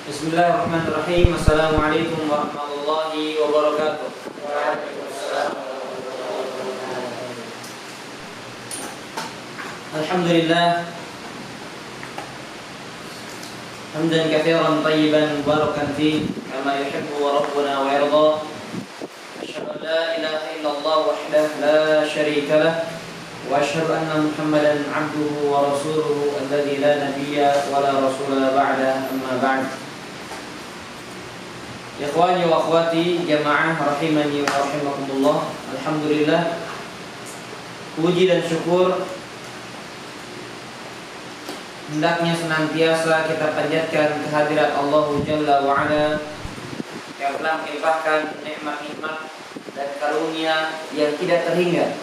Bismillahirrahmanirrahim. Assalamualaikum warahmatullahi wabarakatuh. Alhamdulillah hamdan katsiran tayyiban mubarakan fi kama yuhibbu rabbuna wa yarda. Asyhadu an la ilaha illallah wahdahu la syarika lah wa asyhadu anna Muhammadan 'abduhu wa rasuluhu alladzi la nabiyya wa la rasula ba'da, amma ba'd. Ikhwani wa akhwati jamaah rahimani wa rahimakumullah. Alhamdulillah, puji dan syukur hendaknya senantiasa kita panjatkan kehadirat Allah Jalla wa Ala yang telah melimpahkan nikmat-nikmat dan karunia yang tidak terhingga.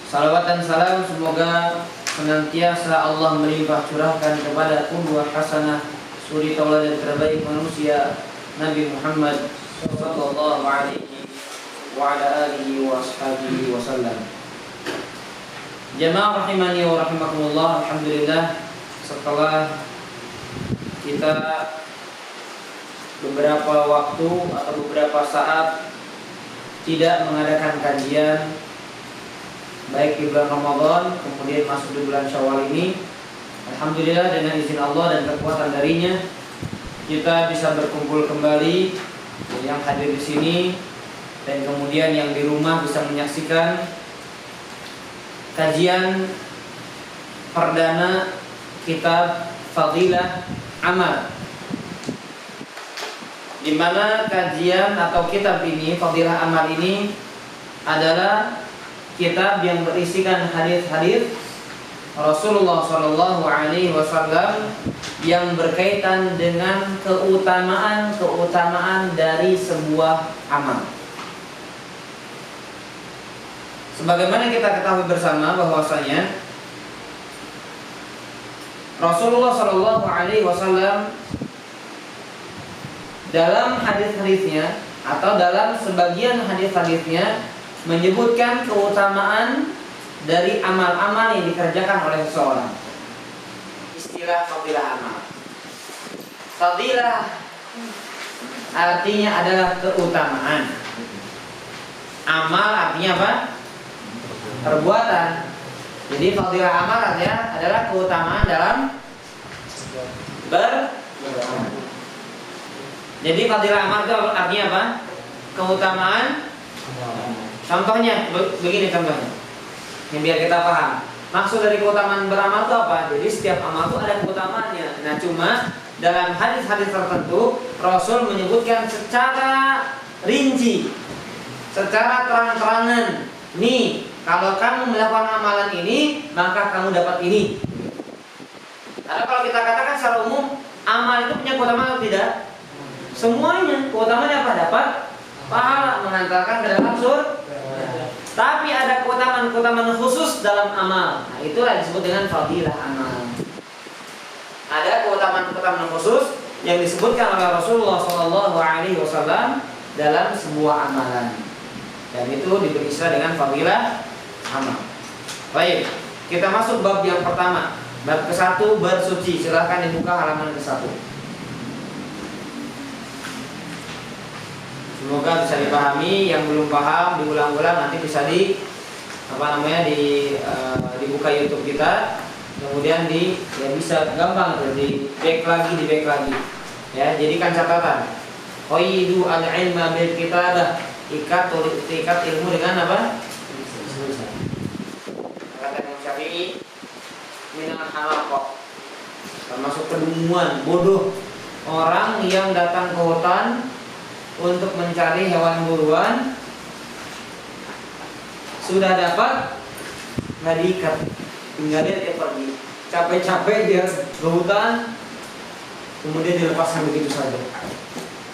Salawat dan salam semoga senantiasa Allah melimpah curahkan kepada qudwah hasanah, suri tauladan terbaik manusia, Nabi Muhammad sallallahu alaihi wa ala alihi wa ashabihi wasallam. Jamaah rahimani wa rahimakumullah. Alhamdulillah, setelah kita beberapa waktu atau beberapa saat tidak mengadakan kajian baik di bulan Ramadan kemudian masuk di bulan Syawal ini, alhamdulillah dengan izin Allah dan kekuatan darinya kita bisa berkumpul kembali, yang hadir di sini dan kemudian yang di rumah bisa menyaksikan kajian perdana kitab Fadilah Amal, di mana kajian atau kitab ini, Fadilah Amal ini adalah kitab yang berisikan hadis-hadis Rasulullah Shallallahu Alaihi Wasallam yang berkaitan dengan keutamaan dari sebuah amal. Sebagaimana kita ketahui bersama bahwasanya Rasulullah Shallallahu Alaihi Wasallam dalam hadis-hadisnya atau dalam sebagian hadis-hadisnya menyebutkan keutamaan dari amal-amal yang dikerjakan oleh seseorang. Istilah fadilah amal. Fadilah artinya adalah keutamaan. Amal artinya apa? Perbuatan. Jadi fadilah amal artinya adalah keutamaan dalam Jadi fadilah amal itu artinya apa? Keutamaan. Contohnya begini contohnya. Ini biar kita paham. Maksud dari keutamaan beramal itu apa? Jadi setiap amal itu ada keutamaannya. Nah, cuma dalam hadis-hadis tertentu Rasul menyebutkan secara rinci, secara terang-terangan. Nih, kalau kamu melakukan amalan ini, maka kamu dapat ini. Karena kalau kita katakan secara umum, amal itu punya keutamaan atau tidak? Semuanya. Keutamaannya apa? Dapat pahala, mengantarkan ke dalam surga. Tapi ada keutamaan khusus dalam amal. Nah, itulah disebut dengan fadilah amal. Ada keutamaan khusus yang disebutkan oleh Rasulullah Shallallahu Alaihi Wasallam dalam sebuah amalan, dan itu diberi istilah dengan fadilah amal. Baik, kita masuk bab yang pertama, bab ke-1 bersuci. Silahkan dibuka halaman ke-1. Semoga bisa dipahami. Yang belum paham diulang-ulang, nanti bisa dibuka YouTube kita, kemudian bisa gampang di back lagi ya. Jadikan catatan. Qaidu al-ilma bil kitabah, ikat ilmu dengan apa? Kata Imam Syafi'i, minal halaqah, termasuk kedunguan, bodoh orang yang datang ke hutan untuk mencari hewan buruan, sudah dapat nggak diikat, tinggal dia pergi, capek-capek dia ke hutan, kemudian dilepaskan begitu saja.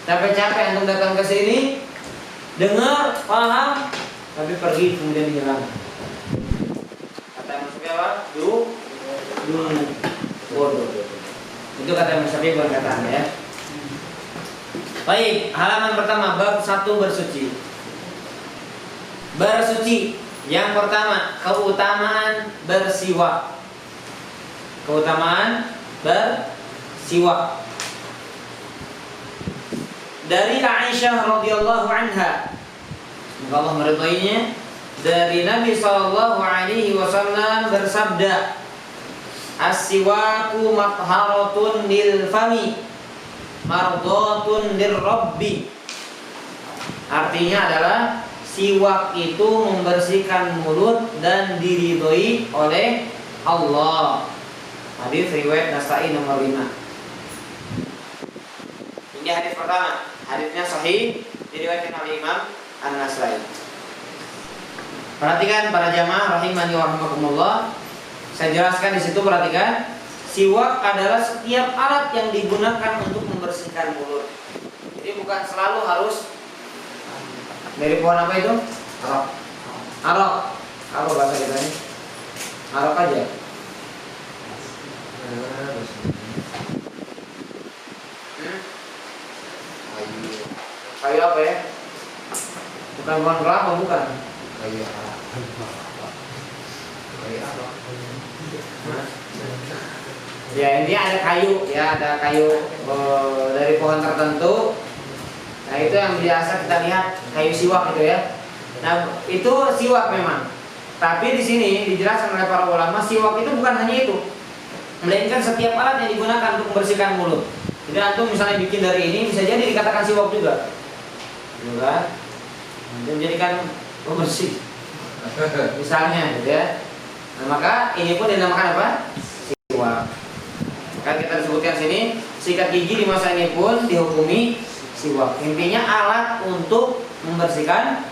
Capek-capek untuk datang ke sini, dengar, paham, tapi pergi kemudian hilang. Kata Imam Syafi'i apa? Bodoh. Itu kata Imam Syafi'i, bukan kata Anda ya. Baik, halaman pertama, bab 1 bersuci. Bersuci. Yang pertama, keutamaan bersiwak. Keutamaan bersiwak. dari Aisyah radhiyallahu anha, semoga Allah meridainya, dari Nabi sallallahu alaihi wasallam bersabda, as-siwaku matharatun lil fami mardatun lirabbi. Artinya adalah siwak itu membersihkan mulut dan diridhoi oleh Allah. Hadis riwayat Nasa'i nomor 5. Ini hadis pertama. Hadisnya sahih, diriwayatkan oleh Imam An-Nasa'i. Perhatikan para jamaah rahimani wa rahimakumullah. Saya jelaskan di situ, perhatikan. Siwak adalah setiap alat yang digunakan untuk membersihkan mulut. Jadi bukan selalu harus dari pohon apa itu? Arok. Arok. Arok bahasa kita ini. Arok aja. Kayu apa ya? Bukan pohon kelapa, bukan? Kayu apa? Kayu apa? Ya, ini ada kayu, ya ada kayu dari pohon tertentu. Nah, itu yang biasa kita lihat, kayu siwak gitu ya. Nah, itu siwak memang. Tapi di sini dijelaskan oleh para ulama, siwak itu bukan hanya itu, melainkan setiap alat yang digunakan untuk membersihkan mulut. Jadi antum misalnya bikin dari ini, bisa jadi dikatakan siwak juga. Juga menjadikan pembersih. Misalnya, gitu ya. Nah, maka ini pun dinamakan apa? Siwak. Kan kita sebutkan sini, sikat gigi di masa ini pun dihukumi siwak. Intinya alat untuk membersihkan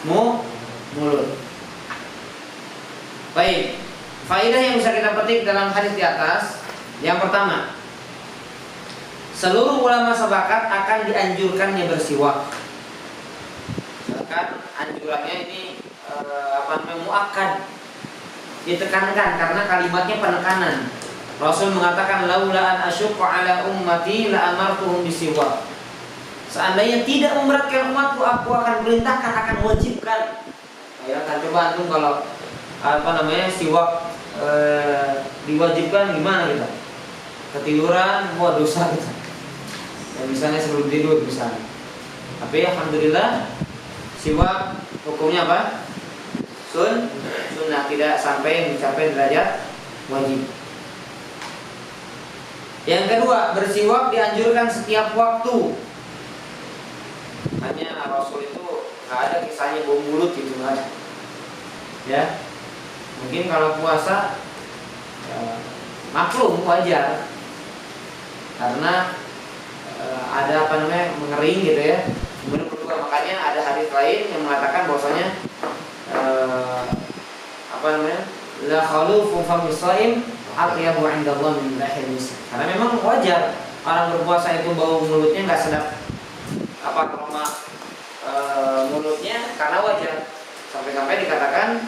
mulut. Baik, faedah yang bisa kita petik dalam hadis di atas. Yang pertama, seluruh ulama sepakat akan dianjurkannya bersiwak. Bahkan anjurannya ini muakkad, ditekankan karena kalimatnya penekanan. Rasul mengatakan, laula an asyqa ala ummati la amartuhum bisiwak. Seandainya tidak memberatkan umatku, aku akan perintahkan, akan wajibkan. Ya kan, coba antum kalau siwak diwajibkan gimana kita? Ketiduran, wah dosa kita. Ya, misalnya sebelum tidur misalnya. Tapi alhamdulillah siwak hukumnya apa? Sunnah, tidak sampai mencapai derajat wajib. Yang kedua, bersiwak dianjurkan setiap waktu. Hanya Rasul itu nggak ada kisahnya bau mulut gitu kan? Ya, mungkin kalau puasa ya, maklum wajar karena ada mengering gitu ya. Kemudian kedua, makanya ada hadis lain yang mengatakan bahwasanya la khalufu famis shaim atyabu 'indallah min rihil misk. Karena memang wajar orang berpuasa itu bau mulutnya nggak sedap aroma mulutnya, karena wajar. Sampai-sampai dikatakan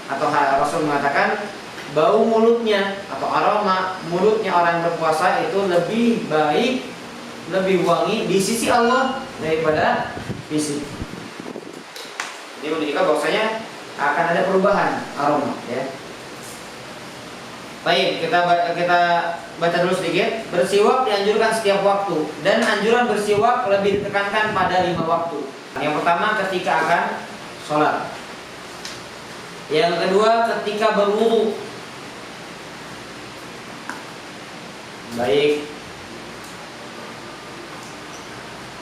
atau Rasul mengatakan bau mulutnya atau aroma mulutnya orang berpuasa itu lebih baik, lebih wangi di sisi Allah daripada fisik. Ini menunjukkan bahwasanya akan ada perubahan aroma ya. Baik, kita baca dulu sedikit. Bersiwak dianjurkan setiap waktu, dan anjuran bersiwak lebih ditekankan pada 5 waktu. Yang pertama ketika akan sholat. Yang kedua ketika berwudu. Baik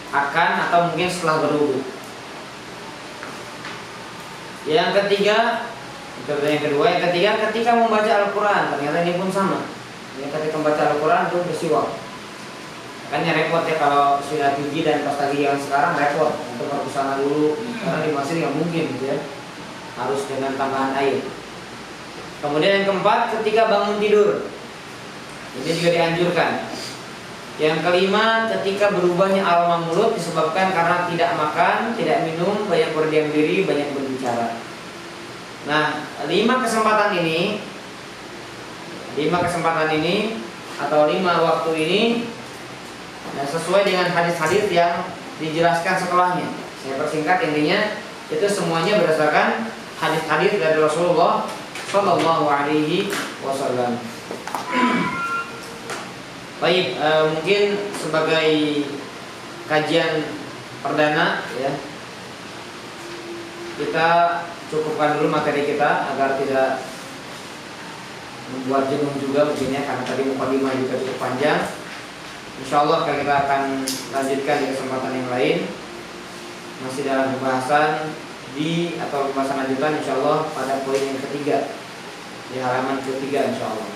akan atau mungkin setelah berwudu. Yang ketiga ketika membaca Al-Quran. Ternyata ini pun sama. Ini ketika membaca Al-Quran itu bersiwak. Makanya repot ya kalau sikat gigi dan pasta gigi yang sekarang repot untuk berbusana dulu, karena di masjid nggak mungkin gitu ya. Harus dengan tambahan air. Kemudian yang keempat ketika bangun tidur. Ini juga dianjurkan. Yang kelima ketika berubahnya aroma mulut disebabkan karena tidak makan, tidak minum, banyak berdiam diri, banyak berbicara. Nah, 5 kesempatan ini atau 5 waktu ini sesuai dengan hadis-hadis yang dijelaskan setelahnya. Saya persingkat, intinya itu semuanya berdasarkan hadis-hadis dari Rasulullah Shallallahu Alaihi Wasallam. Baik, mungkin sebagai kajian perdana ya. Kita cukupkan dulu materi kita agar tidak membuat jenuh juga mungkin ya, karena tadi mukadimah juga cukup panjang. Insyaallah kita akan lanjutkan di kesempatan yang lain, masih dalam pembahasan pembahasan lanjutan insyaallah pada poin yang ketiga di halaman ketiga insyaallah.